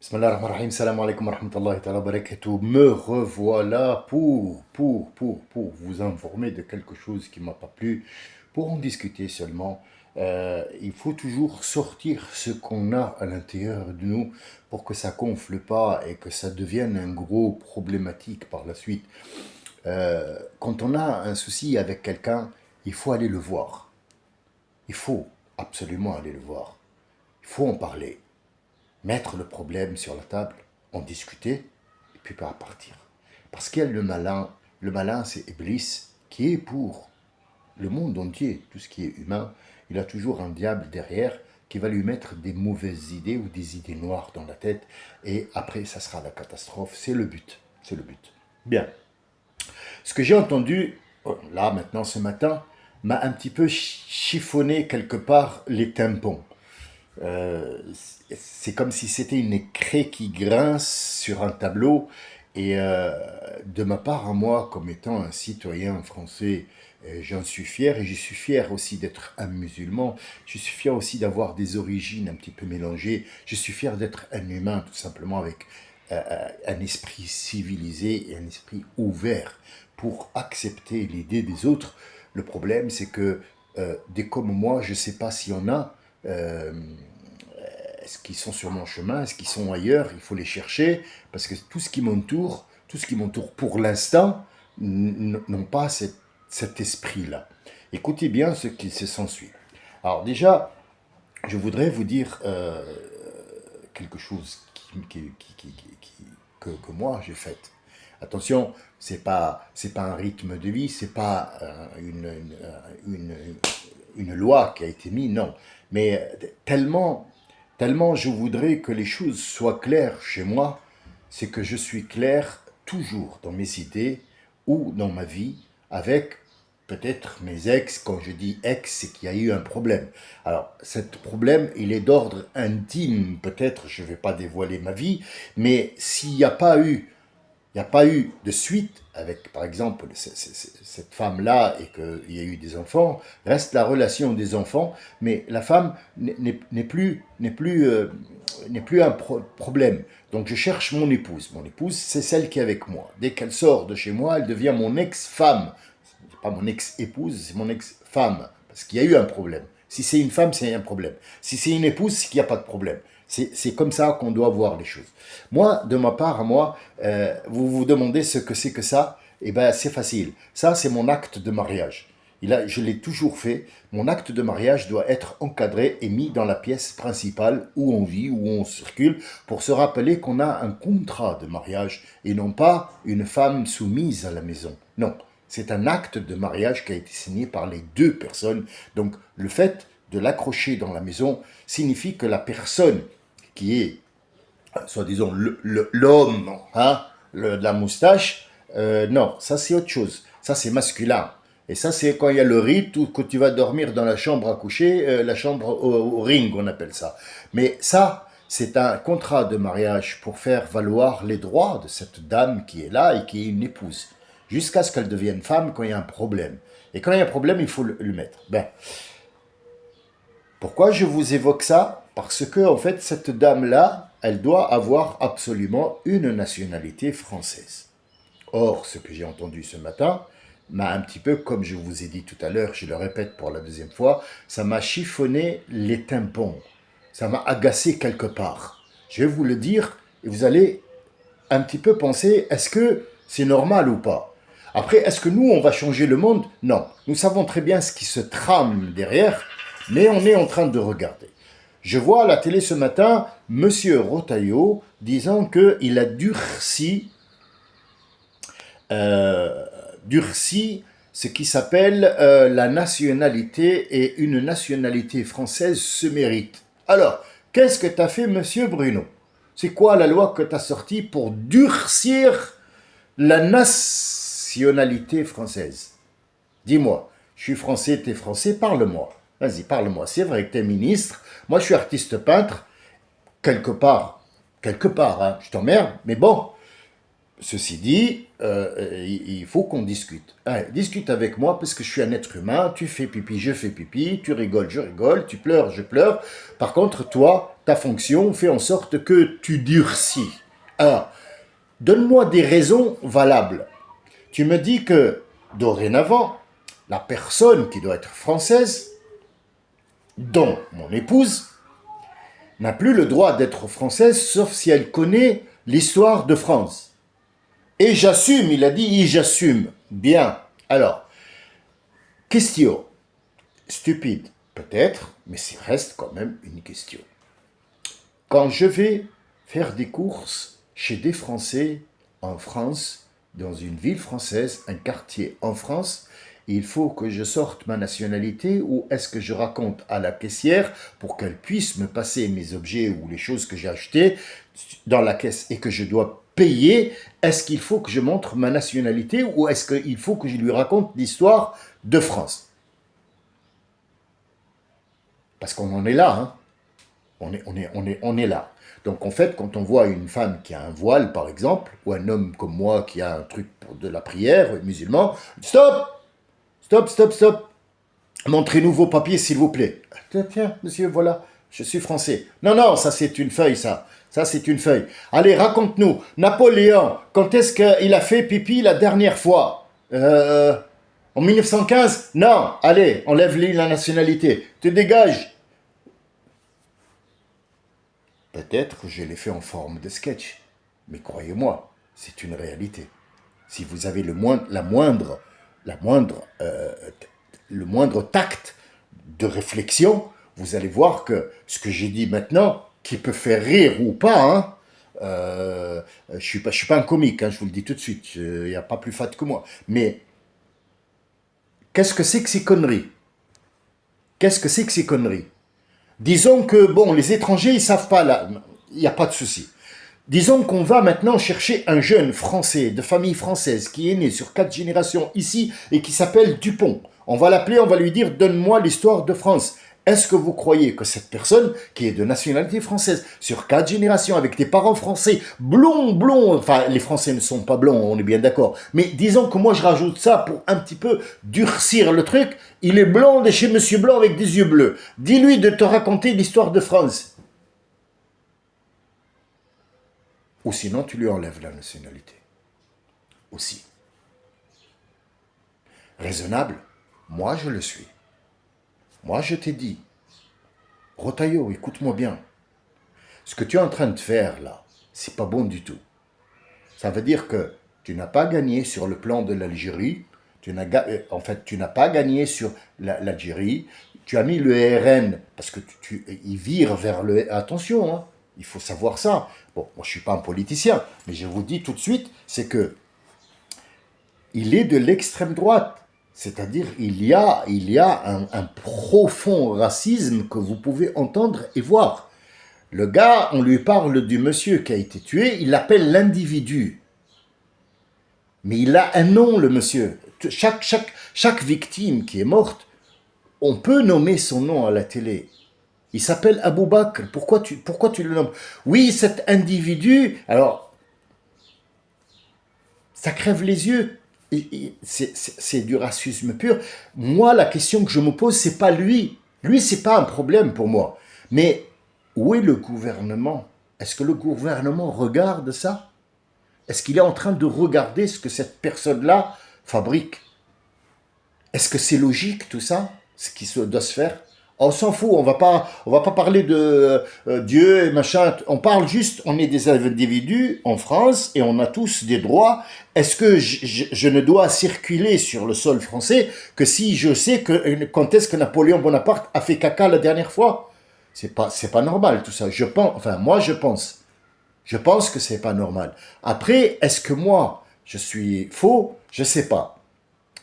Bismillahirrahmanirrahim, salam alaikum wa rahmatullahi ta'ala wa barakatuh. Me revoilà pour vous informer de quelque chose qui m'a pas plu, pour en discuter seulement. Il faut toujours sortir ce qu'on a à l'intérieur de nous pour que ça gonfle pas et que ça devienne un gros problématique par la suite. Quand on a un souci avec quelqu'un, il faut aller le voir. Il faut absolument aller le voir. Il faut en parler, mettre le problème sur la table, en discuter, et puis pas partir. Parce qu'il y a le malin c'est Iblis, qui est pour le monde entier, tout ce qui est humain, il a toujours un diable derrière qui va lui mettre des mauvaises idées ou des idées noires dans la tête, et après ça sera la catastrophe, c'est le but, c'est le but. Bien, ce que j'ai entendu, là maintenant ce matin, m'a un petit peu chiffonné quelque part les tympans. Euh, c'est comme si c'était une craie qui grince sur un tableau. Et de ma part à moi, comme étant un citoyen français, j'en suis fier. Et je suis fier aussi d'être un musulman. Je suis fier aussi d'avoir des origines un petit peu mélangées. Je suis fier d'être un humain, tout simplement, avec un esprit civilisé et un esprit ouvert pour accepter l'idée des autres. Le problème, c'est que des comme moi, je ne sais pas s'il y en a. euh, Est-ce qu'ils sont sur mon chemin? Est-ce qu'ils sont ailleurs? Il faut les chercher parce que tout ce qui m'entoure pour l'instant, n'ont pas cet esprit-là. Écoutez bien ce qui se s'ensuit. Alors déjà, je voudrais vous dire quelque chose que moi j'ai fait. Attention, c'est pas un rythme de vie, c'est pas une loi qui a été mise, non. Mais tellement je voudrais que les choses soient claires chez moi, c'est que je suis clair toujours dans mes idées ou dans ma vie avec peut-être mes ex. Quand je dis ex, c'est qu'il y a eu un problème. Alors, ce problème, il est d'ordre intime, peut-être, je ne vais pas dévoiler ma vie, mais s'il n'y a pas eu il n'y a pas eu de suite avec, par exemple, cette femme-là et qu'il y a eu des enfants, reste la relation des enfants, mais la femme n'est plus un problème. Donc je cherche mon épouse. Mon épouse, c'est celle qui est avec moi. Dès qu'elle sort de chez moi, elle devient mon ex-femme. C'est pas mon ex-épouse, c'est mon ex-femme. Parce qu'il y a eu un problème. Si c'est une femme, c'est un problème. Si c'est une épouse, c'est qu'il n'y a pas de problème. C'est comme ça qu'on doit voir les choses. Moi, de ma part, à moi, vous vous demandez ce que c'est que ça. Eh bien, c'est facile. Ça, c'est mon acte de mariage. Je l'ai toujours fait. Mon acte de mariage doit être encadré et mis dans la pièce principale où on vit, où on circule, pour se rappeler qu'on a un contrat de mariage et non pas une femme soumise à la maison. Non, c'est un acte de mariage qui a été signé par les deux personnes. Donc, le fait de l'accrocher dans la maison signifie que la personne qui est, soi-disant, l'homme, hein, de la moustache, non, ça c'est autre chose. Ça c'est masculin. Et ça c'est quand il y a le rite ou quand tu vas dormir dans la chambre à coucher, la chambre au ring, on appelle ça. Mais ça, c'est un contrat de mariage pour faire valoir les droits de cette dame qui est là et qui est une épouse. Jusqu'à ce qu'elle devienne femme quand il y a un problème. Et quand il y a un problème, il faut le mettre. Ben, pourquoi je vous évoque ça? Parce que, en fait, cette dame-là, elle doit avoir absolument une nationalité française. Or, ce que j'ai entendu ce matin m'a un petit peu, comme je vous ai dit tout à l'heure, je le répète pour la deuxième fois, ça m'a chiffonné les tympans. Ça m'a agacé quelque part. Je vais vous le dire et vous allez un petit peu penser, est-ce que c'est normal ou pas? Après, est-ce que nous, on va changer le monde? Non. Nous savons très bien ce qui se trame derrière, mais on est en train de regarder. Je vois à la télé ce matin Monsieur Rotaillot disant qu'il a durci ce qui s'appelle la nationalité et une nationalité française se mérite. Alors, qu'est-ce que t'as fait, Monsieur Bruno? C'est quoi la loi que t'as sortie pour durcir la nationalité française? Dis-moi, je suis français, t'es français, parle-moi. Vas-y, parle-moi. C'est vrai que t'es ministre. Moi, je suis artiste peintre. Quelque part, hein, je t'emmerde, mais bon. Ceci dit, il faut qu'on discute. Allez, discute avec moi parce que je suis un être humain. Tu fais pipi, je fais pipi. Tu rigoles, je rigole. Tu pleures, je pleure. Par contre, toi, ta fonction fait en sorte que tu durcis. Alors, donne-moi des raisons valables. Tu me dis que, dorénavant, la personne qui doit être française, dont mon épouse, n'a plus le droit d'être française sauf si elle connaît l'histoire de France. Et j'assume, il a dit, et j'assume. Bien. Alors, question. Stupide, peut-être, mais ça reste quand même une question. Quand je vais faire des courses chez des Français en France, dans une ville française, un quartier en France, il faut que je sorte ma nationalité ou est-ce que je raconte à la caissière pour qu'elle puisse me passer mes objets ou les choses que j'ai achetées dans la caisse et que je dois payer, est-ce qu'il faut que je montre ma nationalité ou est-ce qu'il faut que je lui raconte l'histoire de France? Parce qu'on en est là, hein. On est là. Donc en fait, quand on voit une femme qui a un voile, par exemple, ou un homme comme moi qui a un truc pour de la prière, musulman, stop, stop, stop, stop. Montrez-nous vos papiers, s'il vous plaît. Tiens, monsieur, voilà, je suis français. Non, non, ça c'est une feuille, ça. Ça c'est une feuille. Allez, raconte-nous. Napoléon, quand est-ce qu'il a fait pipi la dernière fois En 1915? Non, allez, enlève-lui la nationalité. Tu dégages. Peut-être que je l'ai fait en forme de sketch, mais croyez-moi, c'est une réalité. Si vous avez le moindre tact de réflexion, vous allez voir que ce que j'ai dit maintenant, qui peut faire rire ou pas, hein, je suis pas un comique, hein, je vous le dis tout de suite, il n'y a pas plus fat que moi. Mais qu'est-ce que c'est que ces conneries? Qu'est-ce que c'est que ces conneries? Disons que, bon, les étrangers, ils savent pas là, il n'y a pas de souci. Disons qu'on va maintenant chercher un jeune français de famille française qui est né sur 4 générations ici et qui s'appelle Dupont. On va l'appeler, on va lui dire « Donne-moi l'histoire de France ». Est-ce que vous croyez que cette personne, qui est de nationalité française, sur 4 générations, avec des parents français, blonds, enfin les Français ne sont pas blonds, on est bien d'accord, mais disons que moi je rajoute ça pour un petit peu durcir le truc, il est blond de chez Monsieur Blanc avec des yeux bleus. Dis-lui de te raconter l'histoire de France. Ou sinon tu lui enlèves la nationalité. Aussi. Raisonnable? Moi je le suis. Moi, je t'ai dit, Rotaillot, écoute-moi bien. Ce que tu es en train de faire là, c'est pas bon du tout. Ça veut dire que tu n'as pas gagné sur le plan de l'Algérie. En fait, tu n'as pas gagné sur l'Algérie. Tu as mis le RN parce que il vire vers le. Attention, hein, il faut savoir ça. Bon, moi, je suis pas un politicien, mais je vous dis tout de suite, c'est que il est de l'extrême droite. C'est-à-dire, il y a un profond racisme que vous pouvez entendre et voir. Le gars, on lui parle du monsieur qui a été tué, il l'appelle l'individu. Mais il a un nom, le monsieur. Chaque victime qui est morte, on peut nommer son nom à la télé. Il s'appelle Abou Bakr. Pourquoi tu le nommes? Oui, cet individu, alors, ça crève les yeux. C'est du racisme pur. Moi, la question que je me pose, c'est pas lui. Lui, c'est pas un problème pour moi. Mais où est le gouvernement? Est-ce que le gouvernement regarde ça? Est-ce qu'il est en train de regarder ce que cette personne-là fabrique? Est-ce que c'est logique tout ça, ce qui doit se faire? On s'en fout, on va pas parler de Dieu et machin. On parle juste, on est des individus en France et on a tous des droits. Est-ce que je ne dois circuler sur le sol français que si je sais que quand est-ce que Napoléon Bonaparte a fait caca la dernière fois? C'est pas normal tout ça. Moi je pense. Je pense que c'est pas normal. Après, est-ce que moi je suis faux? Je sais pas.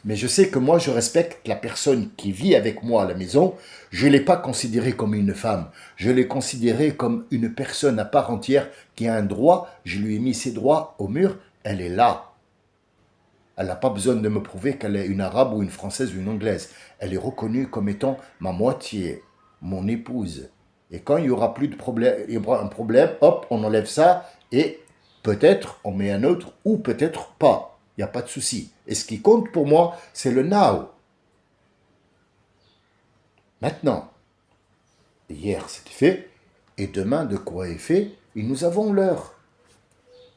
Mais je sais que moi, je respecte la personne qui vit avec moi à la maison. Je ne l'ai pas considérée comme une femme. Je l'ai considérée comme une personne à part entière qui a un droit. Je lui ai mis ses droits au mur. Elle est là. Elle n'a pas besoin de me prouver qu'elle est une arabe ou une française ou une anglaise. Elle est reconnue comme étant ma moitié, mon épouse. Et quand il y aura plus de problème, il y aura un problème, hop, on enlève ça et peut-être on met un autre ou peut-être pas. Il n'y a pas de souci. Et ce qui compte pour moi, c'est le now. Maintenant, hier c'était fait, Et demain, de quoi est fait? Et nous avons l'heure.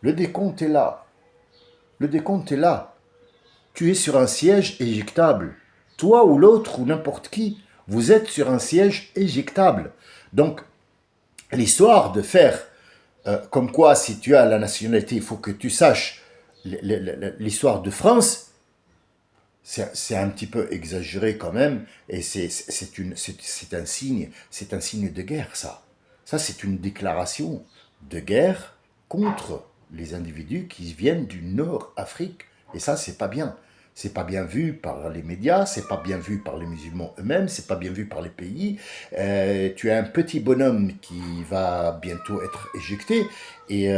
Le décompte est là. Le décompte est là. Tu es sur un siège éjectable. Toi ou l'autre ou n'importe qui, vous êtes sur un siège éjectable. Donc, l'histoire de faire comme quoi, si tu as la nationalité, il faut que tu saches l'histoire de France, c'est un petit peu exagéré quand même, et c'est un signe de guerre, ça. Ça, c'est une déclaration de guerre contre les individus qui viennent du Nord-Afrique. Et ça, c'est pas bien. C'est pas bien vu par les médias, c'est pas bien vu par les musulmans eux-mêmes, c'est pas bien vu par les pays. Tu as un petit bonhomme qui va bientôt être éjecté et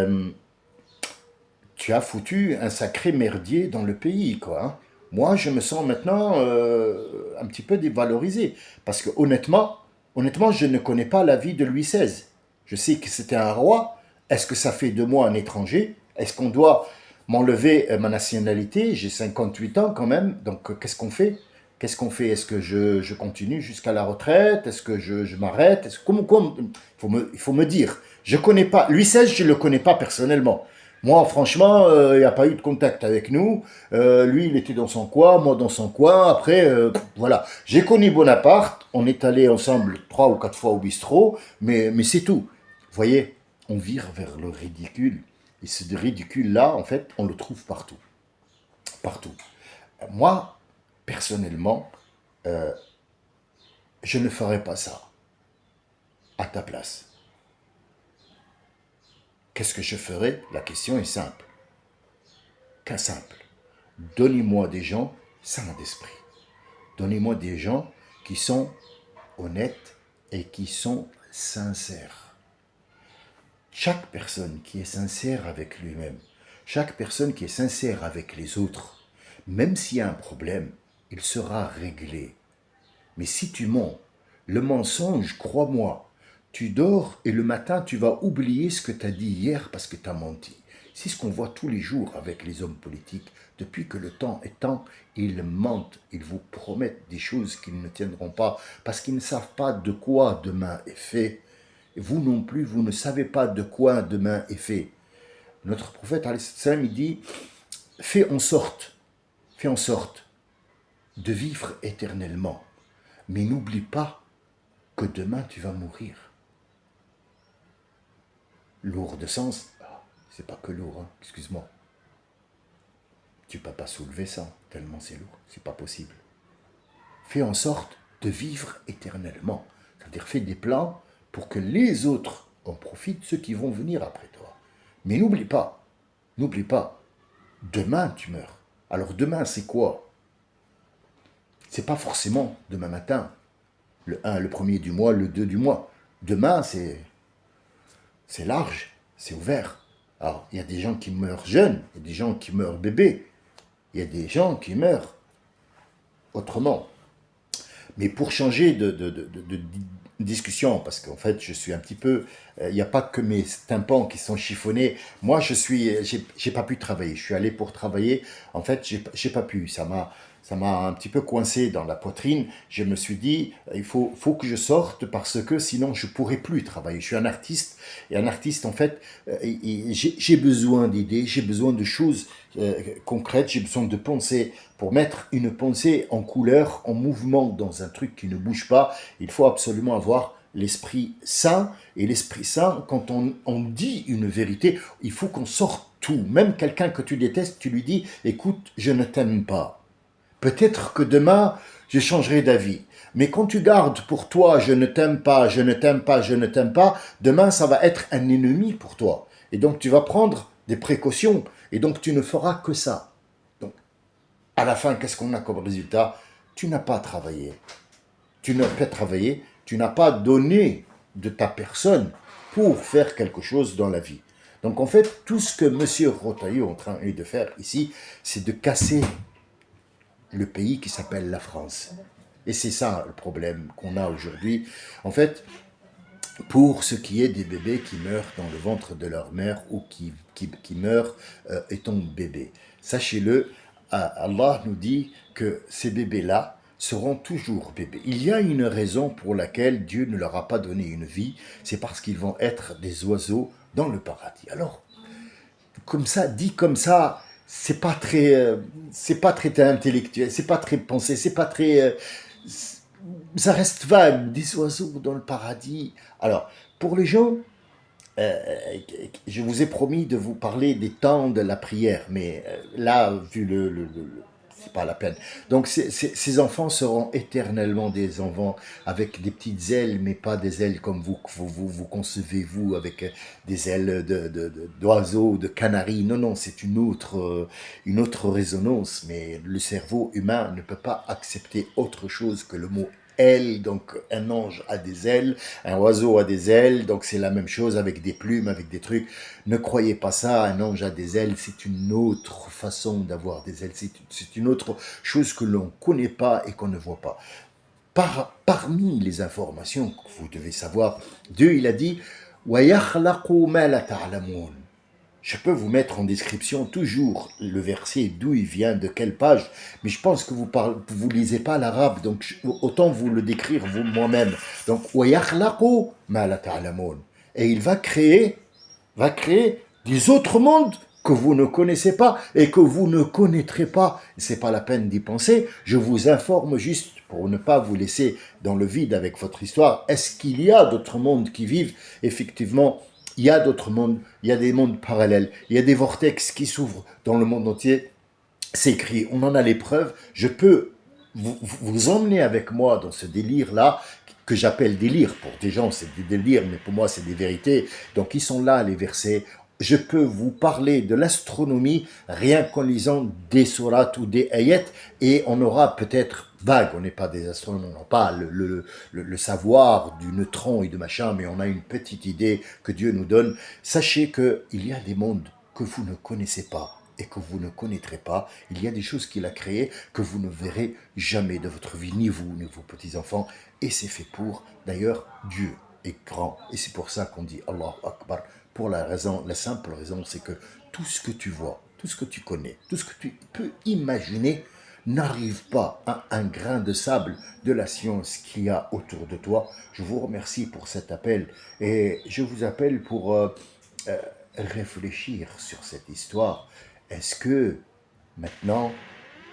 tu as foutu un sacré merdier dans le pays, quoi, hein. Moi, je me sens maintenant un petit peu dévalorisé. Parce que honnêtement, je ne connais pas la vie de Louis XVI. Je sais que c'était un roi. Est-ce que ça fait de moi un étranger? Est-ce qu'on doit m'enlever ma nationalité? J'ai 58 ans quand même. Donc, qu'est-ce qu'on fait? Qu'est-ce qu'on fait? Est-ce que je continue jusqu'à la retraite? Est-ce que je m'arrête? Il faut me dire. Je connais pas. Louis XVI, je ne le connais pas personnellement. Moi, franchement, il n'y a pas eu de contact avec nous. Lui, il était dans son coin, moi dans son coin. Après, voilà. J'ai connu Bonaparte. On est allé ensemble 3 ou 4 fois au bistrot, mais c'est tout. Vous voyez, on vire vers le ridicule. Et ce ridicule-là, en fait, on le trouve partout. Partout. Moi, personnellement, je ne ferais pas ça à ta place. Qu'est-ce que je ferais? La question est simple. Qu'un simple. Donnez-moi des gens sains d'esprit. Donnez-moi des gens qui sont honnêtes et qui sont sincères. Chaque personne qui est sincère avec lui-même, chaque personne qui est sincère avec les autres, même s'il y a un problème, il sera réglé. Mais si tu mens, le mensonge, crois-moi, tu dors et le matin tu vas oublier ce que tu as dit hier parce que tu as menti. C'est ce qu'on voit tous les jours avec les hommes politiques. Depuis que le temps est temps, ils mentent, ils vous promettent des choses qu'ils ne tiendront pas parce qu'ils ne savent pas de quoi demain est fait. Et vous non plus, vous ne savez pas de quoi demain est fait. Notre prophète, il dit, fais en sorte de vivre éternellement. Mais n'oublie pas que demain tu vas mourir. Lourd de sens, c'est pas que lourd, hein, excuse-moi. Tu peux pas soulever ça, tellement c'est lourd, c'est pas possible. Fais en sorte de vivre éternellement. C'est-à-dire fais des plans pour que les autres en profitent, ceux qui vont venir après toi. Mais n'oublie pas, demain tu meurs. Alors demain c'est quoi? C'est pas forcément demain matin, le 1, le premier du mois, le 2 du mois. Demain c'est large, c'est ouvert. Alors, il y a des gens qui meurent jeunes, il y a des gens qui meurent bébés, il y a des gens qui meurent autrement. Mais pour changer de discussion, parce qu'en fait, je suis un petit peu... Il n'y a pas que mes tympans qui sont chiffonnés. Moi, j'ai pas pu travailler. Je suis allé pour travailler. En fait, j'ai pas pu. Ça m'a un petit peu coincé dans la poitrine. Je me suis dit, faut que je sorte parce que sinon je pourrais plus travailler. Je suis un artiste et un artiste, en fait, j'ai besoin d'idées, j'ai besoin de choses concrètes, j'ai besoin de pensées. Pour mettre une pensée en couleur, en mouvement dans un truc qui ne bouge pas, il faut absolument avoir l'esprit sain. Et l'esprit sain, quand on dit une vérité, il faut qu'on sorte tout. Même quelqu'un que tu détestes, tu lui dis, écoute, je ne t'aime pas. Peut-être que demain, je changerai d'avis. Mais quand tu gardes pour toi, je ne t'aime pas, je ne t'aime pas, je ne t'aime pas, demain, ça va être un ennemi pour toi. Et donc, tu vas prendre des précautions. Et donc, tu ne feras que ça. Donc, à la fin, qu'est-ce qu'on a comme résultat? Tu n'as pas travaillé. Tu n'as pas travaillé, tu n'as pas donné de ta personne pour faire quelque chose dans la vie. Donc, en fait, tout ce que M. Rotaillot est en train de faire ici, c'est de casser le pays qui s'appelle la France. Et c'est ça le problème qu'on a aujourd'hui. En fait, pour ce qui est des bébés qui meurent dans le ventre de leur mère ou qui meurent étant bébés, sachez-le, Allah nous dit que ces bébés-là, seront toujours bébés. Il y a une raison pour laquelle Dieu ne leur a pas donné une vie, c'est parce qu'ils vont être des oiseaux dans le paradis. Alors, comme ça, dit comme ça, c'est pas très intellectuel, c'est pas très pensé, c'est pas très, ça reste vague, des oiseaux dans le paradis. Alors, pour les gens, euh, je vous ai promis de vous parler des temps de la prière, mais là, vu c'est pas la peine. Donc, ces enfants seront éternellement des enfants avec des petites ailes, mais pas des ailes comme vous concevez, vous, avec des ailes d'oiseaux, de canaris. Non, non, c'est une autre résonance, mais le cerveau humain ne peut pas accepter autre chose que le mot aile. Donc, un ange a des ailes, un oiseau a des ailes, donc c'est la même chose avec des plumes, avec des trucs. Ne croyez pas ça, un ange a des ailes, c'est une autre façon d'avoir des ailes, c'est une autre chose que l'on ne connaît pas et qu'on ne voit pas. Parmi les informations que vous devez savoir, Dieu il a dit وَيَخْلَقُ مَا لَا تَعْلَمُونَ. Je peux vous mettre en description toujours le verset, d'où il vient, de quelle page, mais je pense que vous lisez pas l'arabe, donc autant vous le décrire vous moi-même. Donc, وَيَخْلَقُ مَا لَا تَعْلَمُونَ. Et il va créer des autres mondes que vous ne connaissez pas et que vous ne connaîtrez pas. C'est pas la peine d'y penser. Je vous informe juste pour ne pas vous laisser dans le vide avec votre histoire. Est-ce qu'il y a d'autres mondes qui vivent? Effectivement, il y a d'autres mondes, il y a des mondes parallèles, il y a des vortex qui s'ouvrent dans le monde entier. C'est écrit, on en a les preuves. Je peux vous emmener avec moi dans ce délire-là, que j'appelle délire. Pour des gens, c'est du délire, mais pour moi, c'est des vérités. Donc, ils sont là, les versets. Je peux vous parler de l'astronomie rien qu'en lisant des sourates ou des ayats, et on aura peut-être vague, on n'est pas des astronomes, on n'a pas le savoir du neutron et de machin, mais on a une petite idée que Dieu nous donne. Sachez qu'il y a des mondes que vous ne connaissez pas et que vous ne connaîtrez pas. Il y a des choses qu'il a créées que vous ne verrez jamais de votre vie, ni vous, ni vos petits-enfants. Et c'est fait pour. D'ailleurs, Dieu est grand. Et c'est pour ça qu'on dit Allahu Akbar. Pour la simple raison, c'est que tout ce que tu vois, tout ce que tu connais, tout ce que tu peux imaginer, n'arrive pas à un grain de sable de la science qu'il y a autour de toi. Je vous remercie pour cet appel et je vous appelle pour euh, réfléchir sur cette histoire. Est-ce que maintenant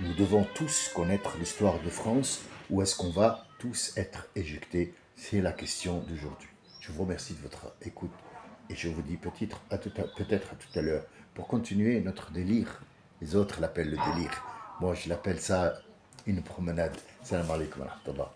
nous devons tous connaître l'histoire de France ou est-ce qu'on va tous être éjectés? C'est la question d'aujourd'hui. Je vous remercie de votre écoute et je vous dis peut-être peut-être à tout à l'heure pour continuer notre délire. Les autres l'appellent le délire. Moi, je l'appelle ça une promenade. Salam alaikum wa rahmatullah.